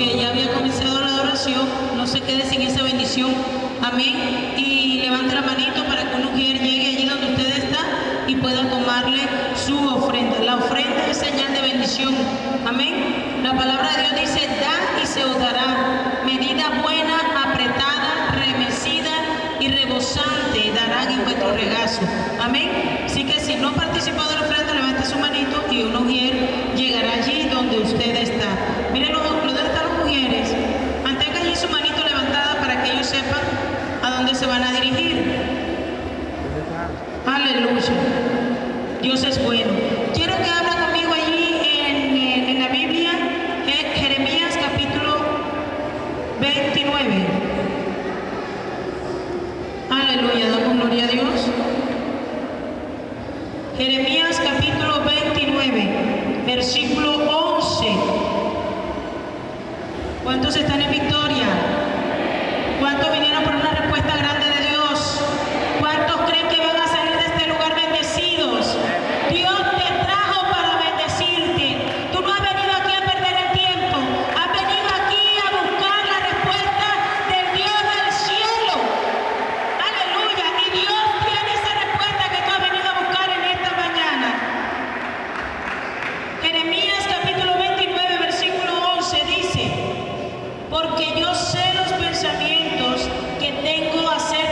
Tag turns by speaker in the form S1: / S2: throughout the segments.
S1: porque ya había comenzado la adoración, no se quede sin esa bendición. Amén. Y levante la manito para que una mujer llegue allí donde usted está y pueda tomarle su ofrenda. La ofrenda es señal de bendición. Amén. La palabra de Dios dice: da y se os dará. Medida buena, apretada, remecida y rebosante darán en vuestro regazo. Amén. Así que si no participó de la ofrenda, levante su manito y una mujer llegará allí donde usted está. Miren donde están las mujeres. Mantenga allí su manito levantada para que ellos sepan a dónde se van a dirigir. Aleluya. Dios es bueno. Quiero que hable conmigo allí en la Biblia, Jeremías capítulo 29. Aleluya, damos gloria a Dios. Jeremías capítulo 29, versículo 11. ¿Cuántos están en victoria? ¿Cuántos vinieron por una respuesta grande de Dios? ¿Cuántos creen que van a salir de este lugar bendecidos? Dios te trajo para bendecirte. Tú no has venido aquí a perder el tiempo. Has venido aquí a buscar la respuesta del Dios del cielo. Aleluya. Y Dios tiene esa respuesta que tú has venido a buscar en esta mañana. Jeremías capítulo 29, versículo 11 dice: porque yo sé los pensamientos que tengo acerca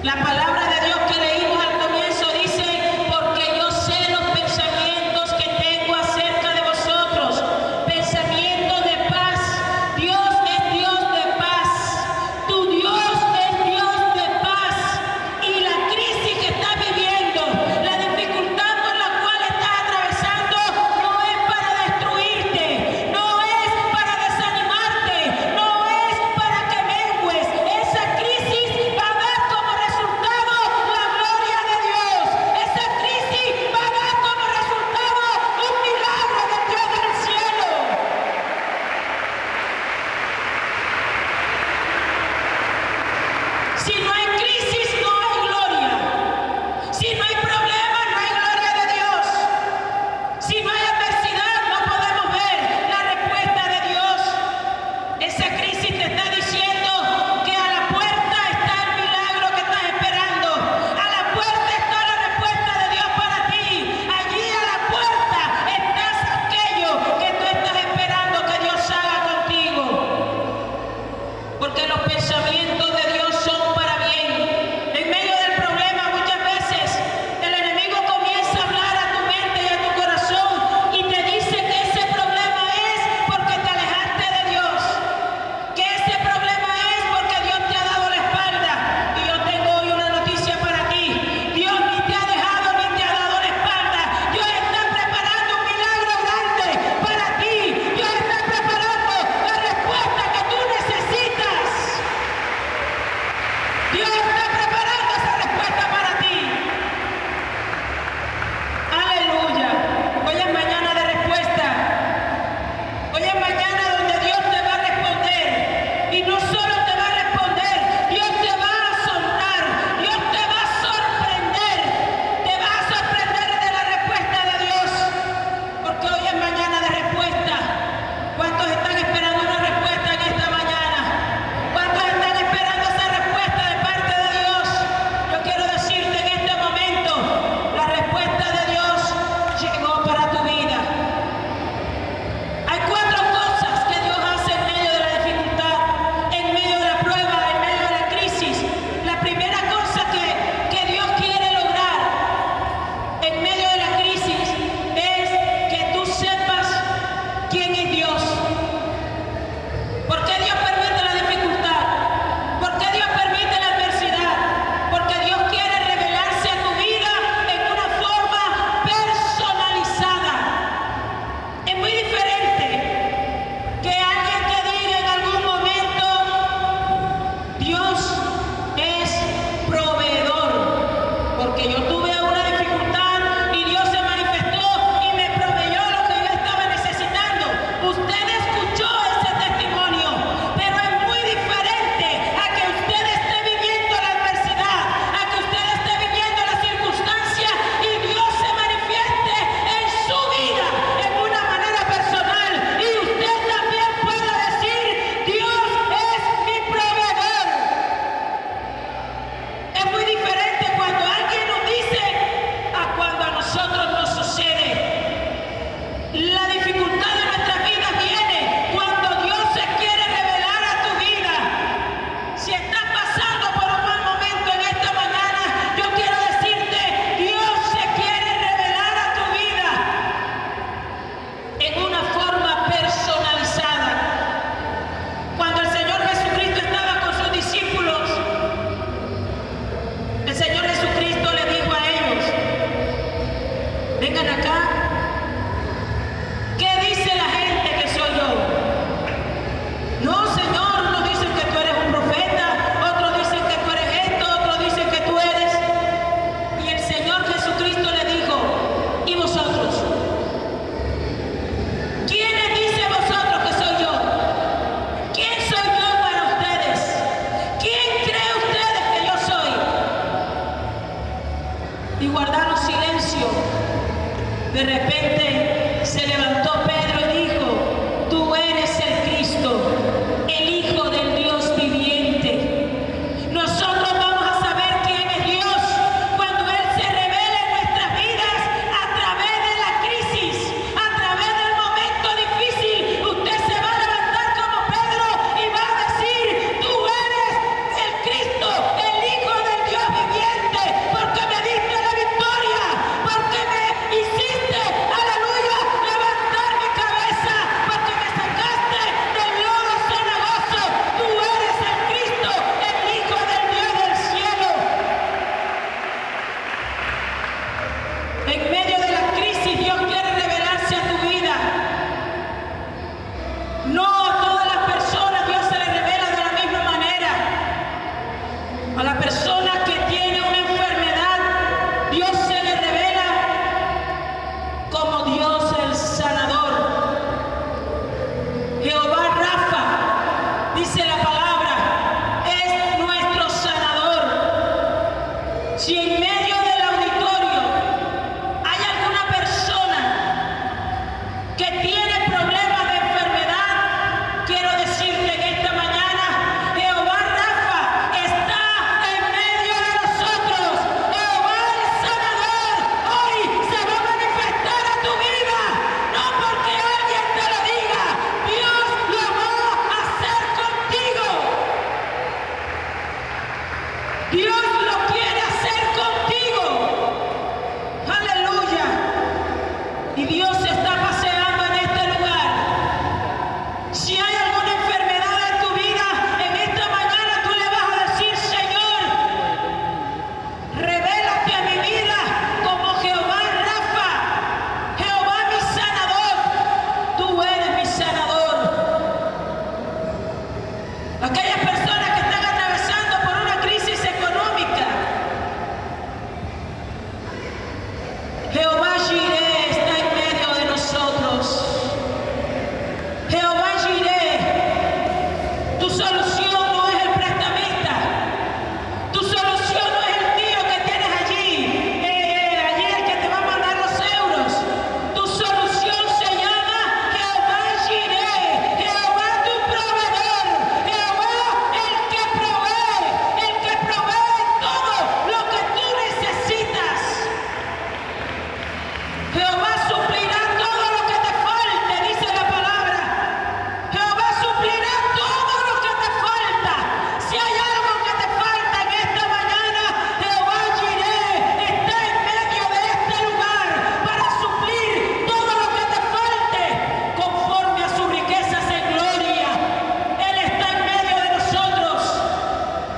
S1: La palabra de Dios que leímos al comienzo dice, porque yo sé los pensamientos que tengo acerca de vosotros, pensamientos de paz. Dios es Dios de paz. Tu Dios es Dios de paz. Y la crisis que estás viviendo, la dificultad por la cual estás atravesando, no es para destruirte, no es para desanimarte, no es para que mengues. Esa crisis va a dar como resultado la gloria de Dios. Esa crisis va a dar como resultado un milagro de Dios del cielo. Si no hay crisis, no hay gloria. Si no hay problema, no hay gloria de Dios. Si no hay adversidad, no podemos ver la respuesta de Dios. Esa crisis te está diciendo que a la puerta está el milagro que estás esperando. A la puerta está la respuesta de Dios para ti. Allí a la puerta está aquello que tú estás esperando que Dios haga contigo. Porque los pensamientos de Dios son para bien. En medio del problema muchas veces el enemigo comienza a hablar a tu mente y a tu corazón y te dice que ese problema es porque te alejaste de Dios, que ese problema es porque Dios te ha dado la espalda. Y yo tengo hoy una noticia para ti: Dios ni te ha dejado ni te ha dado la espalda. Dios está preparando un milagro grande para ti. Dios está preparando la respuesta que tú necesitas. Dios está preparando esa respuesta para ti. Aleluya. Hoy es mañana de respuesta. Hoy es mañana donde Dios te va a responder. Y no solo te va a responder, Dios te va a asombrar. Dios te va a sorprender. Te va a sorprender de la respuesta de Dios. Porque hoy es mañana de respuesta. ¿Cuántos están esperando una respuesta en esta mañana? ¿Cuántos están esperando esa respuesta de parte de Dios? Yo quiero decirte en este momento, la respuesta de Dios llegó para tu vida. Hay 4 cosas que Dios hace en medio de la dificultad, en medio de la prueba, en medio de la crisis. La primera cosa que Dios quiere lograr en medio de la crisis es que tú sepas quién es Dios. ¿Por qué Dios permite la dificultad? ¿Por qué Dios permite la adversidad? Porque Dios quiere revelarse a tu vida en una forma personalizada. Es muy diferente que alguien te diga en algún momento: Dios es proveedor. Porque yo tuve una dificultad y Dios se manifestó y me proveyó lo que yo estaba necesitando. Usted escuchó ese testimonio, pero es muy diferente a que usted esté viviendo la adversidad, a que usted esté viviendo la circunstancia y Dios se manifieste en su vida en una manera personal y usted también pueda decir: Dios es mi proveedor. Es muy diferente cuando alguien nos dice a cuando a nosotros nos sucede. La dificultad de nuestra vida viene cuando Dios se quiere revelar a tu vida. Si estás pasando por un mal momento en esta mañana, yo quiero decirte: Dios se quiere revelar a tu vida en una forma personalizada. Cuando el Señor Jesucristo estaba con sus discípulos, el Señor Jesucristo le dijo a ellos: vengan acá. ¿Qué dice la gente que soy yo? No, Señor, unos dicen que tú eres un profeta, otros dicen que tú eres esto, otros dicen que tú eres. Y el Señor Jesucristo le dijo: ¿y vosotros? ¿Quiénes dicen vosotros que soy yo? ¿Quién soy yo para ustedes? ¿Quién cree ustedes que yo soy? Y guardaron silencio. De repente se levantó Pedro y dijo: tú eres el Cristo, el Hijo del Dios viviente. Nosotros vamos a saber quién es Dios cuando Él se revele en nuestras vidas a través de la crisis, a través del momento difícil. Usted se va a levantar como Pedro y va a decir: tú eres el Cristo, el Hijo del Dios viviente. A la persona que tiene una enfermedad, Dios se le revela como Dios el sanador. Jehová Rafa, dice la palabra, es nuestro sanador. Si en medio del auditorio hay alguna persona que tiene problemas de enfermedad, quiero decirte en esta mañana, Jehová Rafa está en medio de nosotros. Jehová el sanador hoy se va a manifestar a tu vida, no porque alguien te lo diga, Dios lo va a hacer contigo. Dios lo quiere hacer contigo. Aleluya. Y Dios se está paseando en este lugar. Si hay alguna enfermedad en tu vida, en esta mañana tú le vas a decir, Señor, revélate a mi vida como Jehová Rafa, Jehová mi sanador. Tú eres mi sanador. Aquellas personas que están atravesando por una crisis económica, Jehová Jireh está en medio de nosotros. Jehová Jireh, tu solución no es el prestamista, tu solución no es el tío que tienes allí, el que te va a mandar los euros. Tu solución se llama Jehová Jireh, Jehová tu proveedor, Jehová el que provee todo lo que tú necesitas. Jehová suplirá todo lo que te falte, dice la palabra. Jehová suplirá todo lo que te falta. Si hay algo que te falta en esta mañana, Jehová Jireh está en medio de este lugar para suplir todo lo que te falte conforme a sus riquezas en gloria. Él está en medio de nosotros.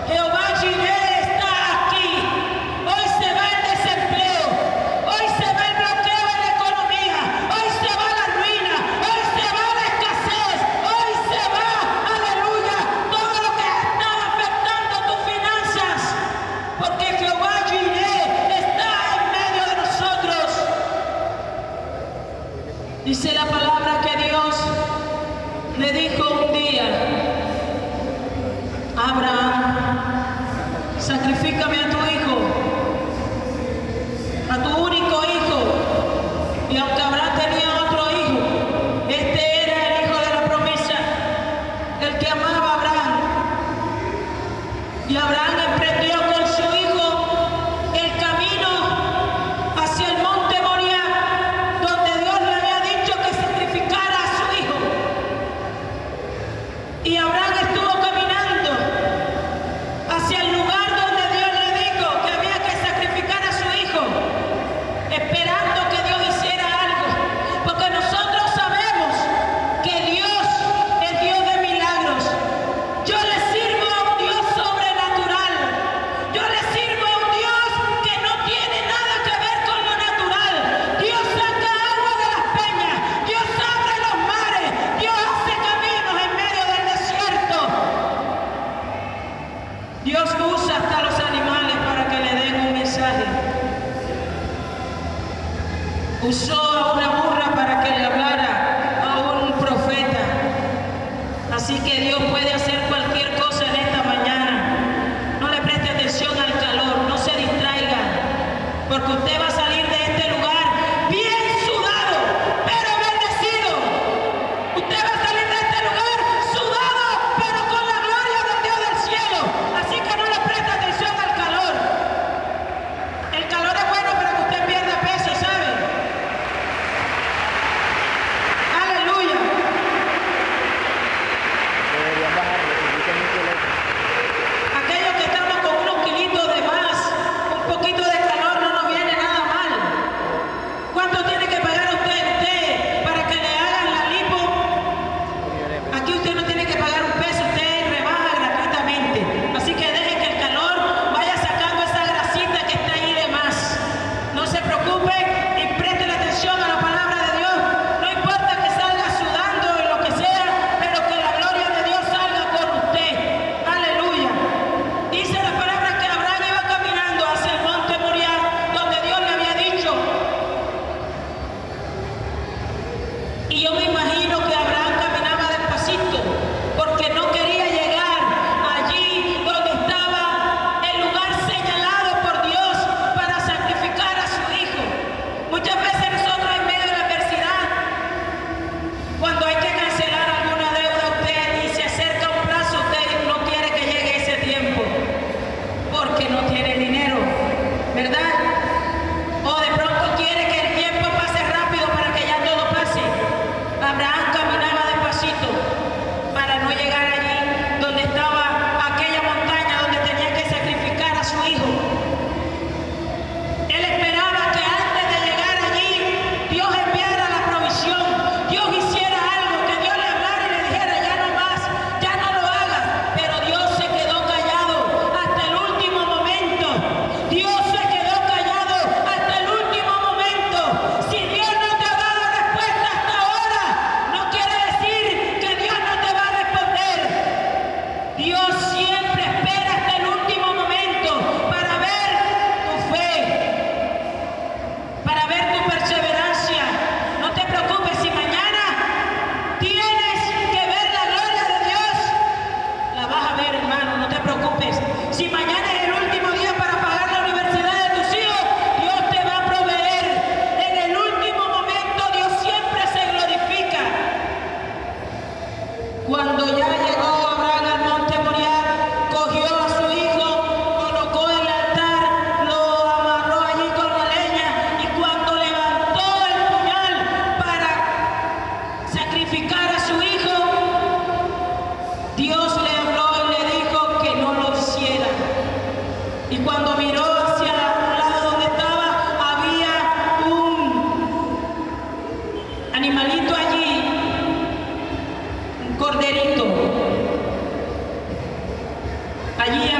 S1: Jehová Jireh está aquí. Hoy se va el desempleo. Hoy se va el bloqueo en la economía. Hoy se va la ruina. Hoy se va la escasez. Hoy se va, aleluya, todo lo que ha estado afectando tus finanzas. Porque Jehová Jireh está en medio de nosotros. Dice la palabra que Dios le dijo un día a Abraham, sacrifícame a tu hijo, a tu único hijo. Y aunque Abraham tenía otro hijo, este era el hijo de la promesa, el que amaba a Abraham. Y Abraham emprendió con su hijo el camino hacia el monte Moriah, donde Dios le había dicho que sacrificara a su hijo. Y Abraham estuvo caminando hacia el lugar donde Dios le dijo que había que sacrificar a su hijo, esperando que Dios hiciera algo. Porque nosotros sabemos que Dios es Dios de milagros. Yo le sirvo a un Dios sobrenatural. Yo le sirvo a un Dios que no tiene nada que ver con lo natural. Dios saca agua de las peñas. Dios abre los mares. Dios hace caminos en medio del desierto. Dios usa hasta los animales para que le den un mensaje. Usó a una burra para que le hablara a un profeta. Así que Dios puede hacer cualquier cosa en esta mañana. No le preste atención al calor, no se distraiga, porque usted va a salir de este lugar bien sudado, pero bendecido. Usted va a salir de este lugar sudado, pero con la gloria del Dios del cielo. Así que no le preste atención al calor. El calor es bueno para que usted pierda peso, ¿sabe? Aleluya.
S2: Deberían bajar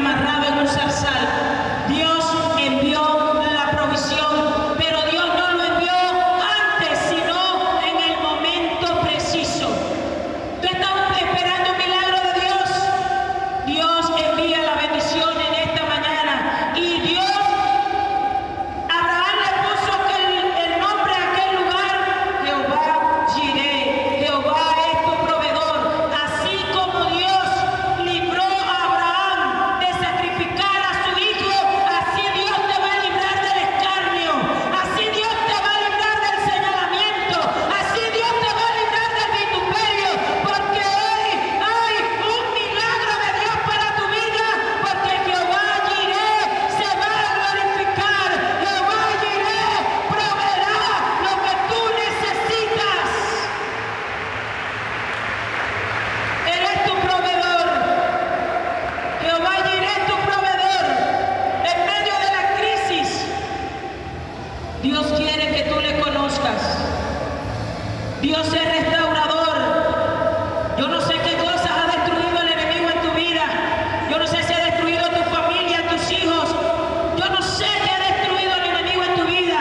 S1: amarrado en un zarzal. Dios envió la provisión, pero Dios no lo envió antes, sino en el momento preciso. Tú estás esperando un milagro de Dios. Dios envía la bendición en esta mañana. Y Dios, Abraham le puso el nombre a aquel lugar, Jehová Jireh. Jehová es tu proveedor. Así como Dios libró a Abraham de sacrificar a su hijo, así Dios te va a librar del escarnio, así Dios te va a librar del señalamiento, así Dios te va a librar del vituperio, porque hoy hay un milagro de Dios para tu vida, porque Jehová Jireh se va a glorificar. Jehová Jireh proveerá lo que tú necesitas. Él es tu proveedor. Jehová Jireh es tu proveedor. En medio de la crisis, Dios quiere que tú le conozcas. Dios es restaurador. Yo no sé qué cosas ha destruido el enemigo en tu vida. Yo no sé si ha destruido tu familia, tus hijos. Yo no sé qué ha destruido el enemigo en tu vida,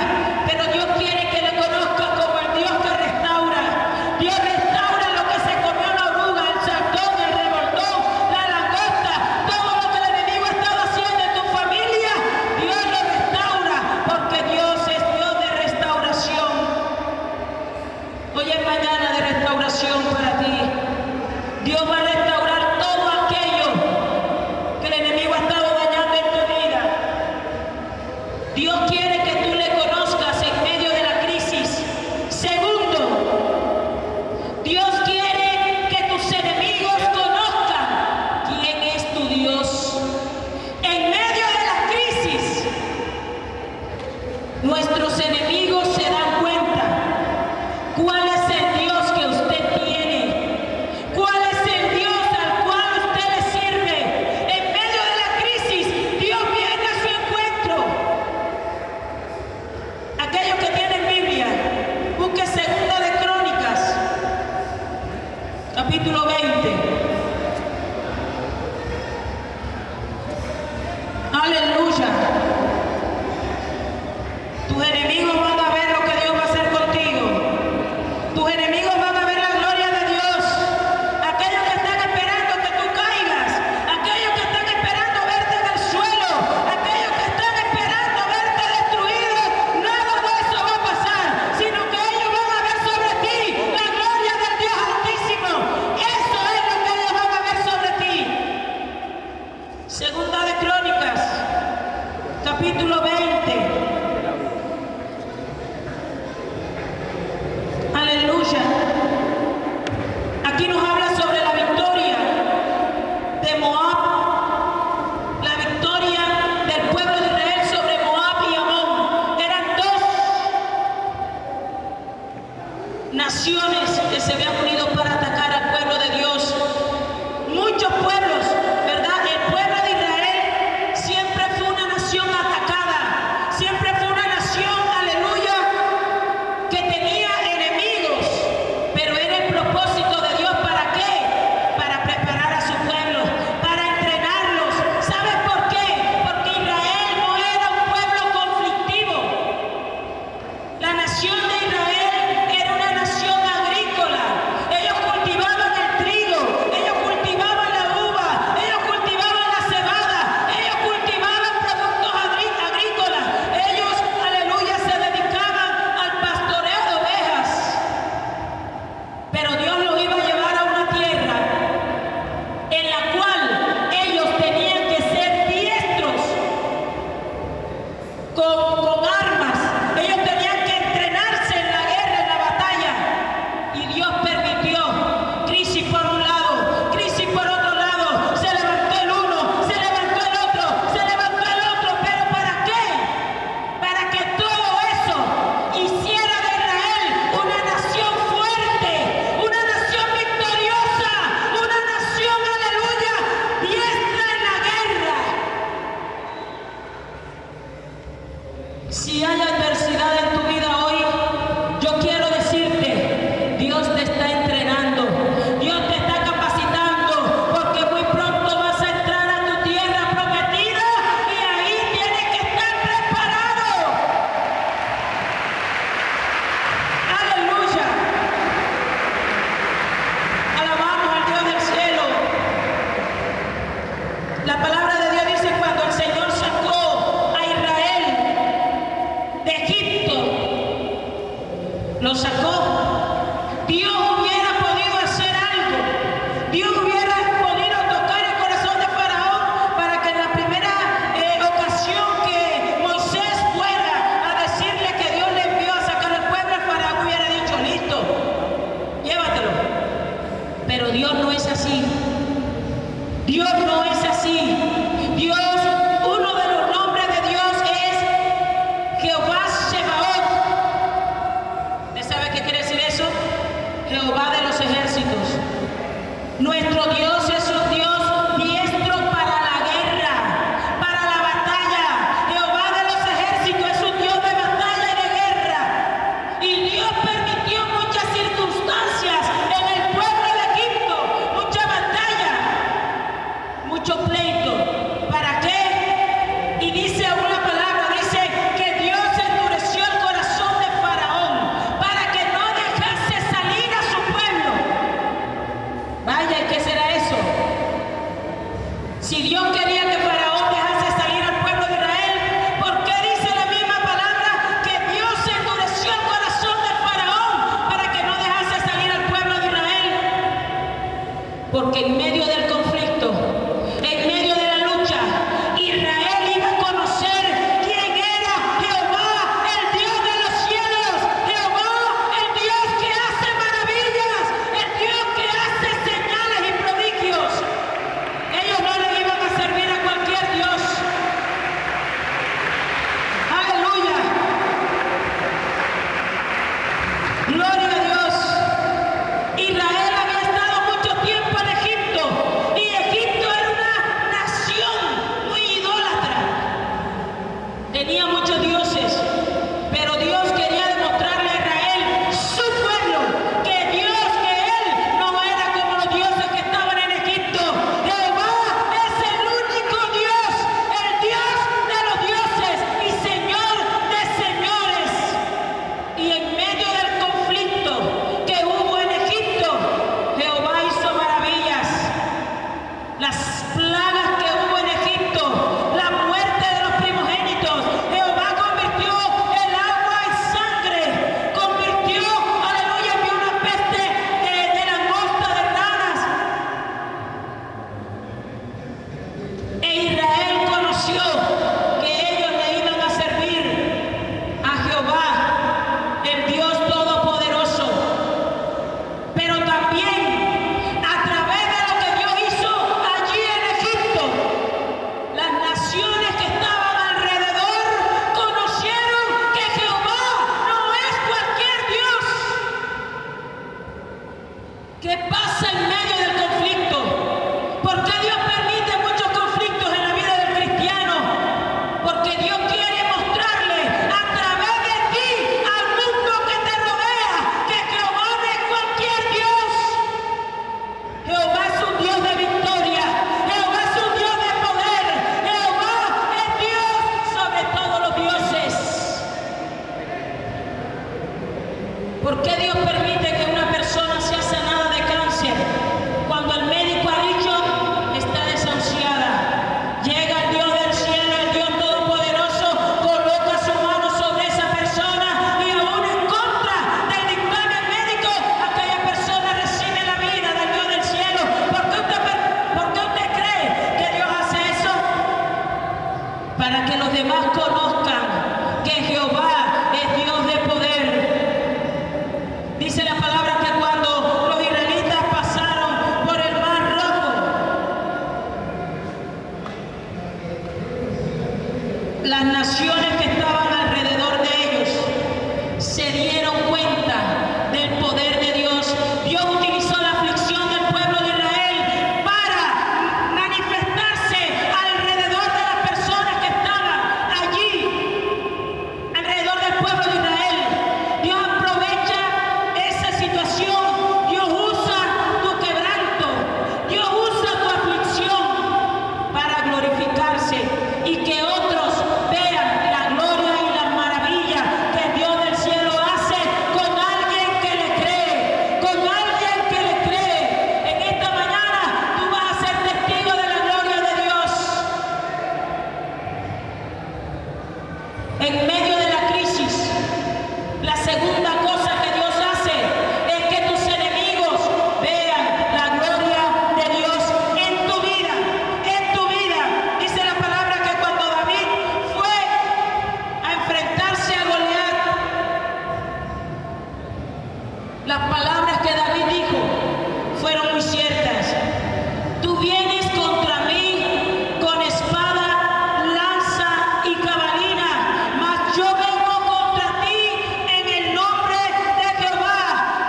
S1: pero Dios quiere que le conozcas como el Dios que restaura. Dios restaura lo que se comió la oruga, el saltón, el revoltón, la langosta, todo lo que el enemigo ha estado haciendo en tu familia. Dios lo restaura, porque Dios es Dios de restauración. Hoy es mañana de restauración para ti. Dios va a restaurar todo aquello que el enemigo ha estado dañando en tu vida. Dios quiere que tú le conozcas en medio de la crisis. Segundo, Dios quiere que tus enemigos conozcan quién es tu Dios. En medio de la crisis, nuestros enemigos se dan cuenta cuál es el Dios que usted tiene, cuál es el Dios al cual usted le sirve. En medio de la crisis, Dios viene a su encuentro. Aquellos que tienen Biblia, busque Segunda de Crónicas, capítulo 20. Aleluya. Tus enemigos van a ver lo que Dios va a hacer contigo. Tus enemigos van a ver la gloria de Dios. Aquellos que están esperando que tú caigas, aquellos que están esperando verte en el suelo, aquellos que están esperando verte destruido, nada de eso va a pasar, sino que ellos van a ver sobre ti la gloria del Dios Altísimo. Eso es lo que ellos van a ver sobre ti. Segunda de Crónicas, capítulo 20. Aleluya. Aquí nos habla sobre la victoria de Moab, la victoria del pueblo de Israel sobre Moab y Amón. Eran dos naciones que se habían unido para atacar al pueblo de Dios. Muchos pueblos, ¿verdad? El pueblo de Israel siempre fue una nación atacada. Dios permite que una persona sea sanada de cáncer, cuando el médico ha dicho está desahuciada, llega el Dios del cielo, el Dios todopoderoso, coloca su mano sobre esa persona y aún en contra del dictamen médico, aquella persona recibe la vida del Dios del cielo. ¿Por qué usted cree que Dios hace eso? Para que los demás conozcan que Jehová es Dios de poder. Dice la palabra que cuando los israelitas pasaron por el mar rojo, las naciones que estaban alrededor de ellos se dieron cuenta del poder de Dios. Dios utilizó la aflicción del pueblo de Israel para manifestarse alrededor de las personas que estaban allí, alrededor del pueblo de Israel. Dios aprovecha esa situación, Dios usa tu quebranto, Dios usa tu aflicción para glorificarse y que otros vean la gloria y la maravilla que Dios del cielo hace con alguien que le cree, con alguien que le cree. En esta mañana tú vas a ser testigo de la gloria de Dios. En medio de la crisis, la segunda cosa que Dios hace es que tus enemigos vean la gloria de Dios en tu vida, en tu vida. Dice la palabra que cuando David fue a enfrentarse a Goliat, las palabras que David dijo fueron muy ciertas. Tú vienes contra mí con espada, lanza y jabalina, mas yo vengo contra ti en el nombre de Jehová.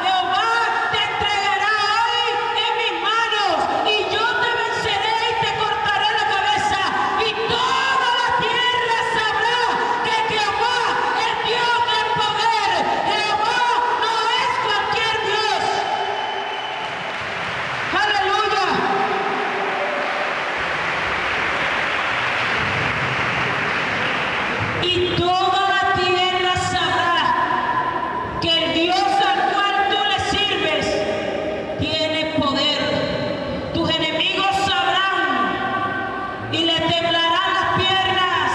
S1: Jehová te entregará hoy en mis manos y yo te venceré y te cortaré la cabeza y toda la tierra sabrá que Jehová es Dios del poder. Jehová no es cualquier Dios. Aleluya. Y toda la tierra sabrá que el Dios al cual tú le sirves tiene poder. Tus enemigos sabrán y le temblarán las piernas,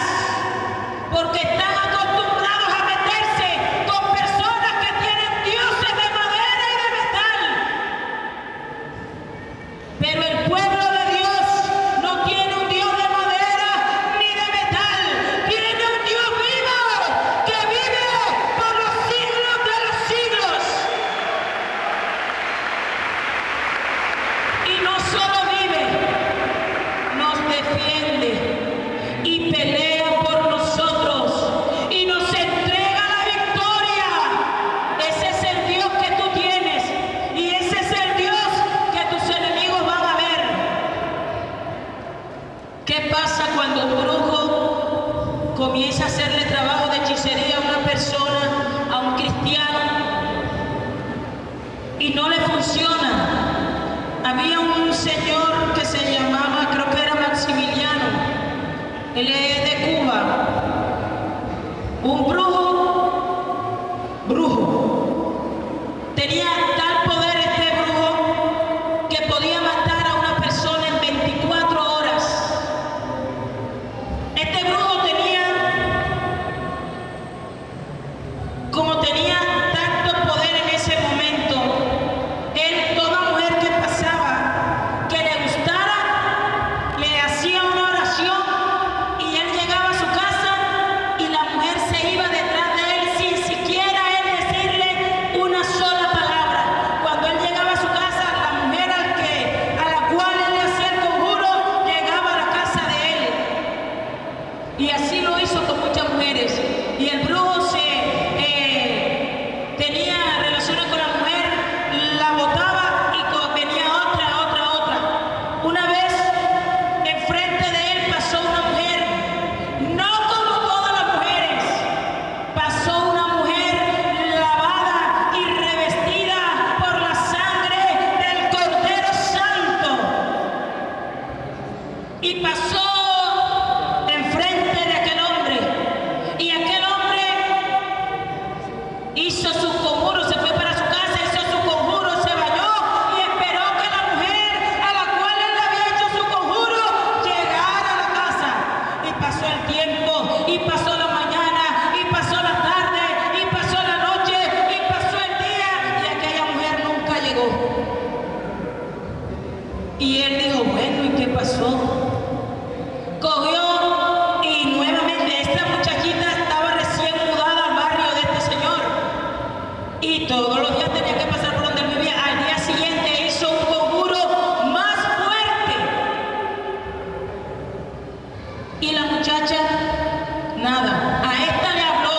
S1: porque están acostumbrados a meterse con personas que tienen dioses de madera y de metal. Pero el pueblo de Dios no tiene un Dios de madera ni de metal, tiene un Dios vivo que vive por los siglos de los siglos. Y no solo vive, nos defiende y pelea por nosotros y nos entrega la victoria. Ese es el Dios que tú tienes y ese es el Dios que tus enemigos van a ver. ¿Qué pasa cuando un brujo comienza a hacerle trabajo de hechicería a una persona, a un cristiano, y no le funciona? Había un señor que se llamaba, creo que era Maximiliano, él es de Cuba, un brujo. Tenía tal poder este brujo que podía matar a una persona en 24 horas. Este brujo tenía tanto poder en ese momento, él, toda mujer que pasaba, que le gustara, le hacía una oración y él llegaba a su casa y la mujer se iba detrás de él sin siquiera él decirle una sola palabra. Cuando él llegaba a su casa, la mujer a la cual él le hacía el conjuro llegaba a la casa de él. Y así lo hizo con muchas mujeres. Y el brujo tenía relaciones con la mujer, la botaba y venía otra. Una vez enfrente de él pasó una mujer, no como todas las mujeres, pasó una mujer lavada y revestida por la sangre del Cordero Santo, y pasó enfrente de aquella pasó el tiempo, y pasó la mañana, y pasó la tarde, y pasó la noche, y pasó el día, y aquella mujer nunca llegó. Y él dijo, bueno, ¿y qué pasó? Cogió y nuevamente esta muchachita estaba recién mudada al barrio de este señor, y todos los días tenía que pasar por donde él vivía. Al día siguiente hizo un conjuro más fuerte, y la muchacha, nada. A esta le habló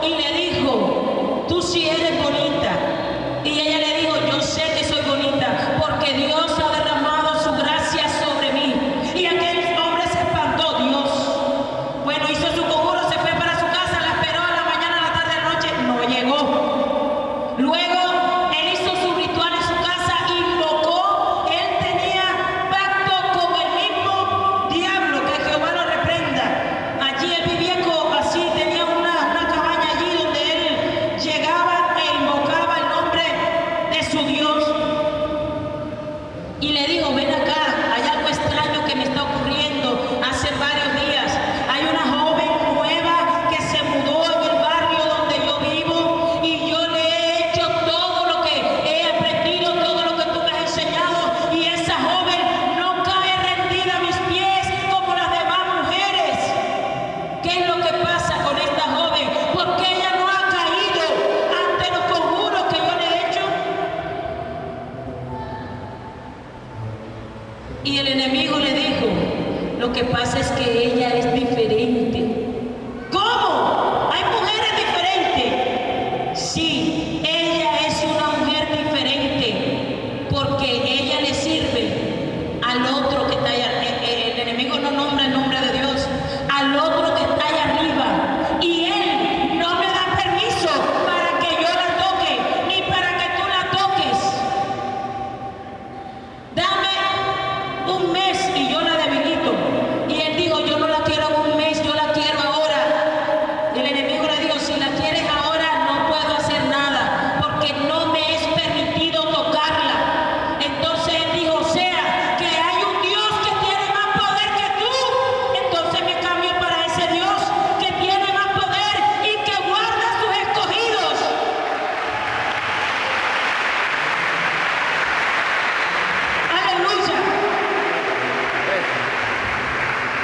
S1: y le dijo, tú sí eres bonita. Y ella le dijo, yo sé que soy bonita porque Dios ha derramado su gracia sobre mí. Y aquel hombre se espantó. Dios, bueno, hizo su conjuro, se fue para su casa, la esperó a la mañana, a la tarde, a la noche, no llegó. Luego él hizo su ritual en su casa, invocó, él tenía pacto con el mismo diablo, que Jehová lo reprenda. Allí él vivía así, tenía una cabaña allí donde él llegaba e invocaba el nombre de su Dios. Y le dijo, ven acá, hay algo extraño que me está ocurriendo hace varios días. Hay una joven nueva que se mudó en el barrio donde yo vivo, y yo le he hecho todo lo que he aprendido, todo lo que tú me has enseñado, y esa joven no cae rendida a mis pies como las demás mujeres. ¿Qué es lo que pasa con esta joven? ¿Por qué ella no ha caído ante los conjuros que yo le he hecho? Y el enemigo le dijo, lo que pasa es que ella es diferente. ¿Cómo? ¿Hay mujeres diferentes? Sí, ella es una mujer diferente porque ella le sirve al otro que está allá. El enemigo no nombra el nombre de Dios, al otro que está allá arriba. Y él no me da permiso para que yo la toque, ni para que tú la toques. Dame un mes y yo la debilito. Y él dijo, yo no la quiero en un mes, yo la quiero ahora. Y el enemigo le dijo, si la quieres ahora no puedo hacer nada, porque no me es permitido tocarla. Entonces él dijo, o sea, que hay un Dios que tiene más poder que tú. Entonces me cambio para ese Dios que tiene más poder y que guarda a sus escogidos. Aleluya.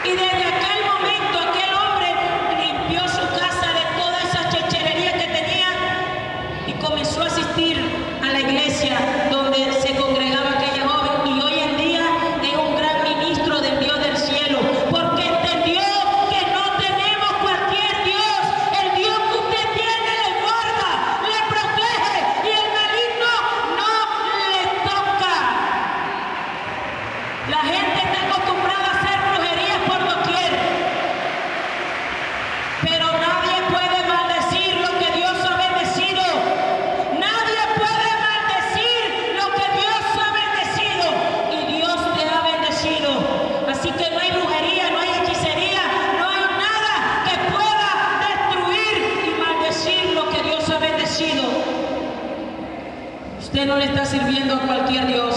S1: Y desde aquel momento aquel hombre limpió su casa de toda esa checherería que tenía y comenzó a asistir a la iglesia donde se congregaba aquella joven, y hoy en día es un gran ministro del Dios del cielo, porque entendió que no tenemos cualquier Dios. El Dios que usted tiene le guarda, le protege, y el maligno no le toca. La gente está acostumbrada a hacer brujerías por doquier, pero nadie puede maldecir lo que Dios ha bendecido. Nadie puede maldecir lo que Dios ha bendecido, y Dios te ha bendecido. Así que no hay brujería, no hay hechicería, no hay nada que pueda destruir y maldecir lo que Dios ha bendecido. Usted no le está sirviendo a cualquier Dios,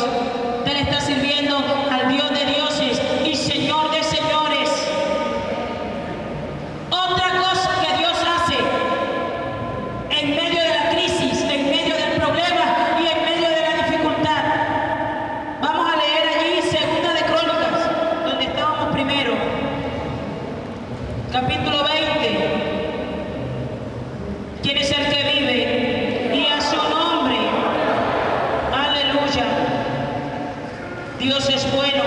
S1: usted le está sirviendo al Dios de dioses y Señor de señores. Otra cosa que Dios hace en medio de la crisis, en medio del problema y en medio de la dificultad. Vamos a leer allí Segunda de Crónicas, donde estábamos primero, capítulo 20. ¿Quién es el que vive? Y a su nombre. Aleluya. Dios es bueno.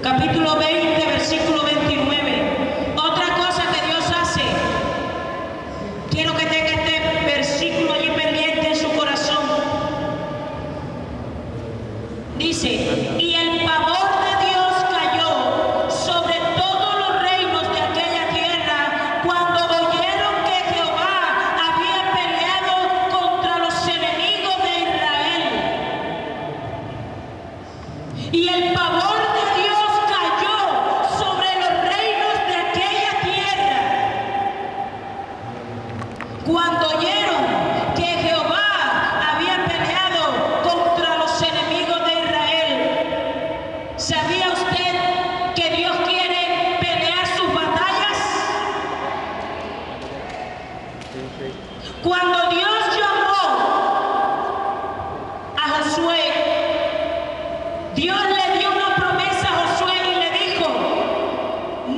S1: Capítulo 20, versículo 29. Otra cosa que Dios hace. Quiero que tenga este versículo allí pendiente en su corazón. Dice, y el pavor de Dios cayó sobre todos los reinos de aquella tierra cuando oyeron que Jehová había peleado contra los enemigos de Israel. Y el pavor de Dios cayó sobre los reinos de aquella tierra cuando oyeron que Jehová había peleado contra los enemigos de Dios le dio una promesa a Josué y le dijo: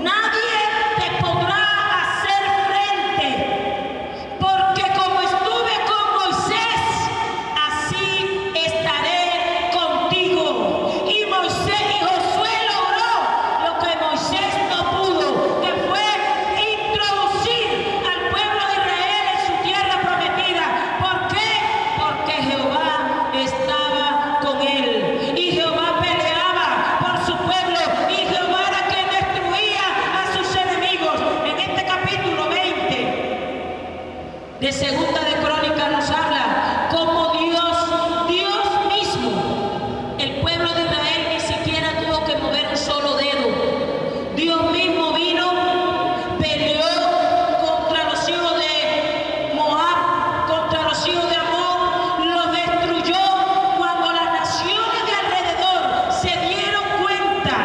S1: nadie te podrá hacer frente, porque como estuve con Moisés, así estaré contigo. Y Moisés y Josué logró lo que Moisés no pudo, que fue introducir al pueblo de Israel en su tierra prometida. ¿Por qué? Porque Jehová estaba con él, y Jehová peleaba por su pueblo, y Jehová era quien destruía a sus enemigos. En este capítulo 20 de Segunda de Crónicas nos habla cómo Dios mismo, el pueblo de Israel ni siquiera tuvo que mover un solo dedo. Dios mismo vino, peleó contra los hijos de Moab, contra los hijos de Amón, los destruyó. Cuando las naciones de alrededor se dieron cuenta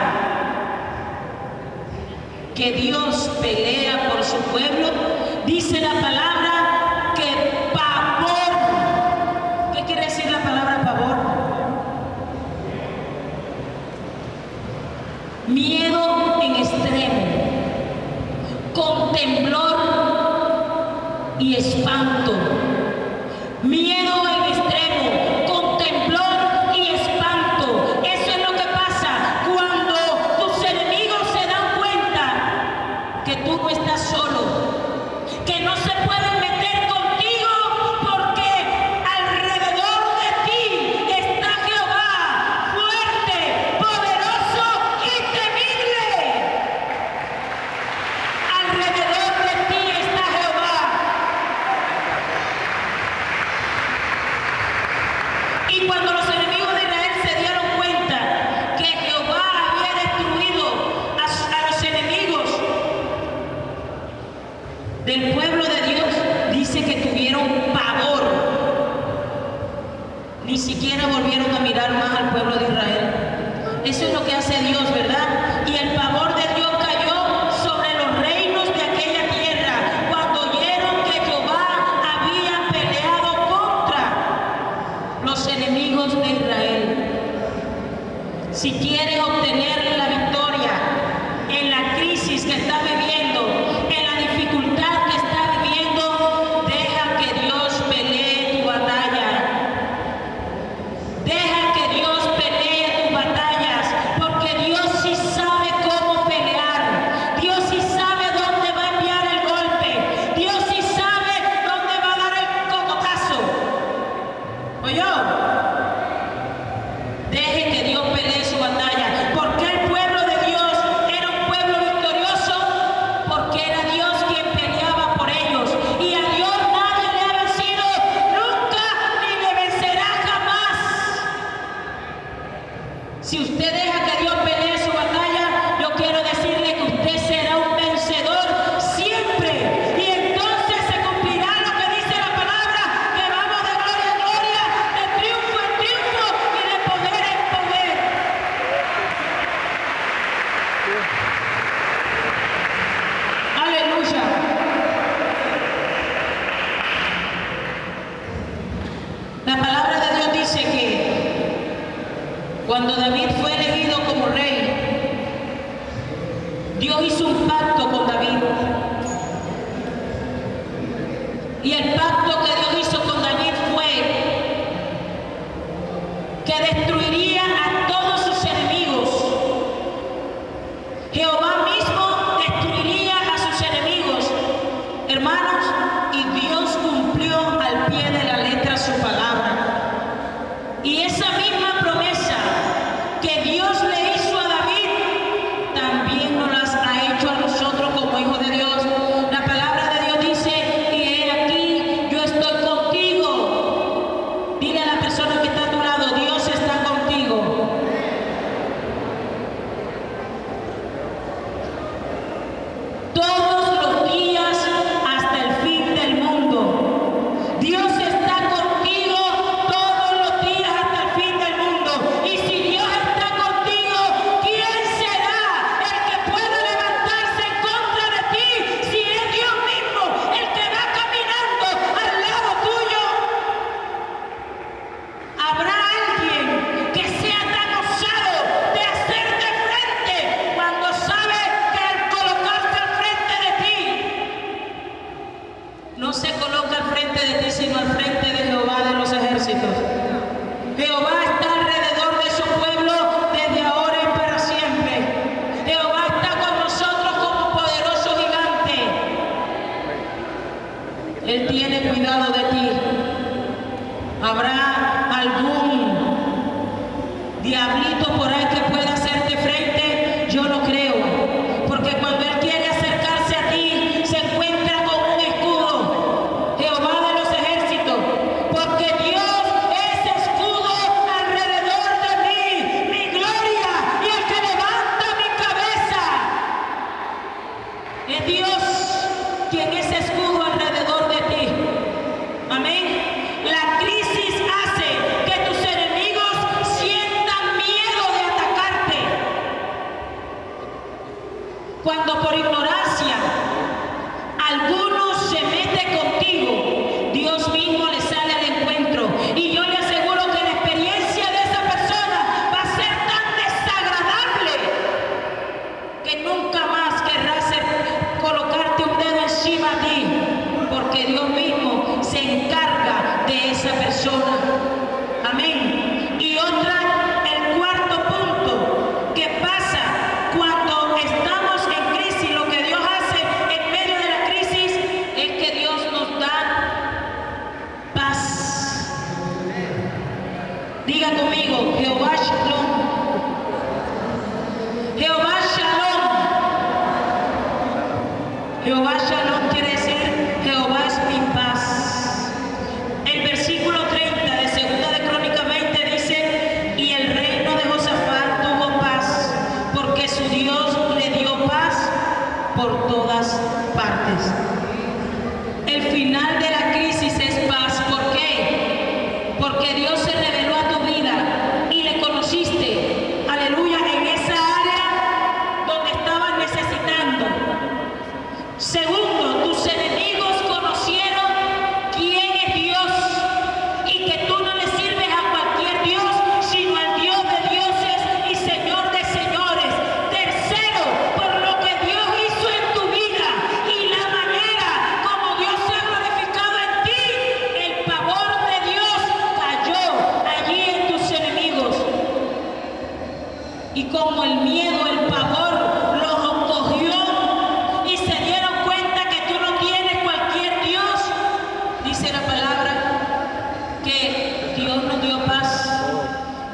S1: que Dios pelea por su pueblo, dice la palabra que pavor. ¿Qué quiere decir la palabra pavor? Miedo en extremo, con temblor y espanto. Miedo en extremo, con temblor y espanto. Eso es lo que pasa cuando tus enemigos se dan cuenta que tú no estás solo, que no se pueden meter contigo, porque alrededor de ti está Jehová, fuerte, poderoso y temible. Alrededor de ti está Jehová. Y cuando los enemigos de Israel se dieron cuenta que Jehová había destruido a los enemigos del pueblo de Dios, dice que tuvieron pavor. Ni siquiera volvieron a mirar más al pueblo de Israel. Eso es lo que hace Dios, ¿verdad? Y el pavor de Dios cayó sobre los reinos de aquella tierra cuando oyeron que Jehová había peleado contra los enemigos de Israel. Si quieres obtener la victoria en la crisis que estás viviendo, en la dificultad que estás viviendo, deja que Dios pelee tu batalla. Deja que Dios pelee tus batallas, porque Dios sí sabe cómo pelear. Dios sí sabe dónde va a enviar el golpe. Dios sí sabe dónde va a dar el cocotazo. ¿Oyó? Deje que Dios pelee su batalla. ¿Por qué el pueblo de Dios era un pueblo victorioso? Porque era Dios quien peleaba por ellos. Y a Dios nadie le ha vencido nunca, ni le vencerá jamás. Si usted deja que Dios pelee su batalla, yo quiero decirle que usted será un vencedor siempre. Y entonces se cumplirá lo que dice la palabra, que vamos de gloria en gloria, de triunfo en triunfo y de poder en poder. Aleluya. La palabra de Dios dice que cuando David fue elegido como rey, Dios hizo un pacto con David. Y el pacto que Dios hizo con David fue que destruiría a todos sus enemigos. Jehová mismo destruiría a sus enemigos, hermanos, y Dios cumplió al pie de la letra su palabra. Y esa misma promesa que Dios le hizo a David, también nos las ha hecho a nosotros como hijos de Dios. La palabra de Dios dice: y he aquí, yo estoy contigo. Dile a la persona que está a tu lado: Dios está contigo. diablito por ahí que pueda hacerte frente, yo no creo. Porque cuando Él quiere acercarse a ti, se encuentra con un escudo, Jehová de los ejércitos. Porque Dios es escudo alrededor de mí, mi gloria y el que levanta mi cabeza. Es Dios quien es escudo alrededor de ti. Amén. La crisis hace que tus enemigos sientan miedo de atacarte. Cuando por ignorancia alguno se mete contigo, Dios mismo le sale al encuentro. Y yo le aseguro que la experiencia de esa persona va a ser tan desagradable que nunca más querrás colocarte un dedo encima de ti, porque Dios mismo se encarga de esa persona. Amén. Y el cuarto punto que pasa cuando estamos en crisis, lo que Dios hace en medio de la crisis es que Dios nos da paz. Diga conmigo, Jehová Shalom. Jehová Shalom. Jehová Shalom quiere decir Jehová es mi paz. El versículo 30 de 2 de Crónicas 20 dice: y el reino de Josafat tuvo paz, porque su Dios le dio paz por todas partes. El final de la crisis es paz. ¿Por qué? Porque Dios se reveló a tu vida y le conociste, aleluya, en esa área donde estabas necesitando. Segundo, tus enemigos conocieron quién es Dios y que tú no le sirves a cualquier Dios, sino al Dios de dioses y Señor de señores. Tercero, por lo que Dios hizo en tu vida y la manera como Dios se ha glorificado en ti, el pavor de Dios cayó allí en tus enemigos. Y como el miedo, el pavor los cogió y se dieron cuenta que tú no tienes cualquier Dios, dice la palabra que Dios nos dio paz.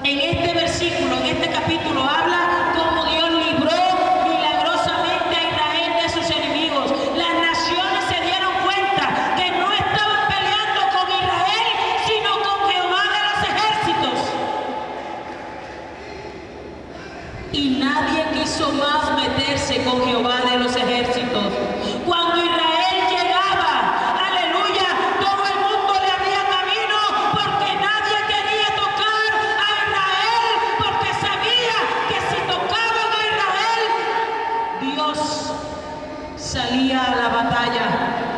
S1: En este versículo, en este capítulo, habla cómo Dios libró milagrosamente a Israel de sus enemigos. Las naciones se dieron cuenta que no estaban peleando con Israel, sino con Jehová de los ejércitos. Y nadie quiso más meterse con Jehová de los ejércitos. Cuando Israel llegaba, aleluya, todo el mundo le abría camino, porque nadie quería tocar a Israel, porque sabía que si tocaban a Israel, Dios salía a la batalla.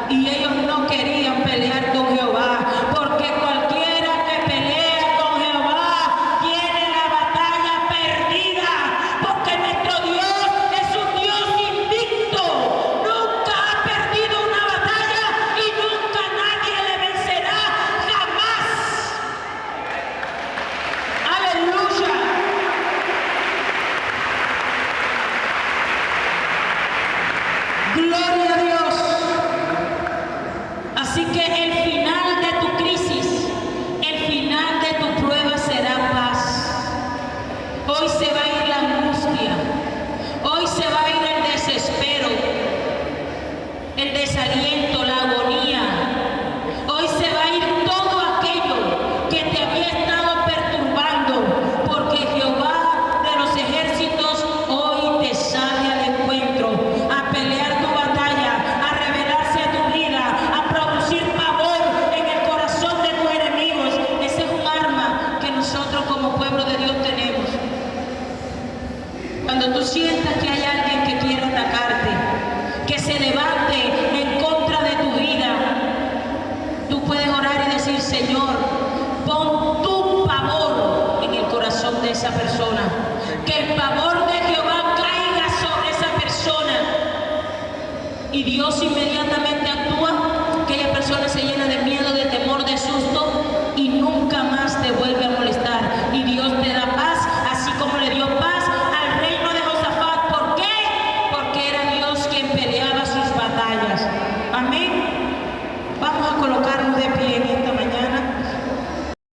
S1: Y ellos no querían pelear con Jehová, porque cualquiera que pelea con Jehová tiene la batalla perdida, porque nuestro Dios es un Dios invicto. Nunca ha perdido una batalla y nunca nadie le vencerá, jamás. Aleluya. Gloria a Dios. Así que el final de tu crisis, el final de tu prueba será paz. Hoy se va a ir la angustia, hoy se va a ir el desespero, el desaliento, la agonía. Hoy se va a ir todo aquello que te había estado perturbando, porque Jehová de los ejércitos hoy te sale al encuentro, a pelear tu batalla, a revelarse a tu vida, a producir pavor en el corazón de tus enemigos. Ese es un arma que nosotros como pueblo de Dios tenemos. Cuando tú sientas que hay alguien que quiere atacarte, que se levante en contra de tu vida, tú puedes orar y decir: Señor, pon tu pavor en el corazón de esa persona. Que el pavor de Jehová caiga sobre esa persona. Y Dios inmediatamente actúa. Aquella persona se llena de miedo, de temor, de susto,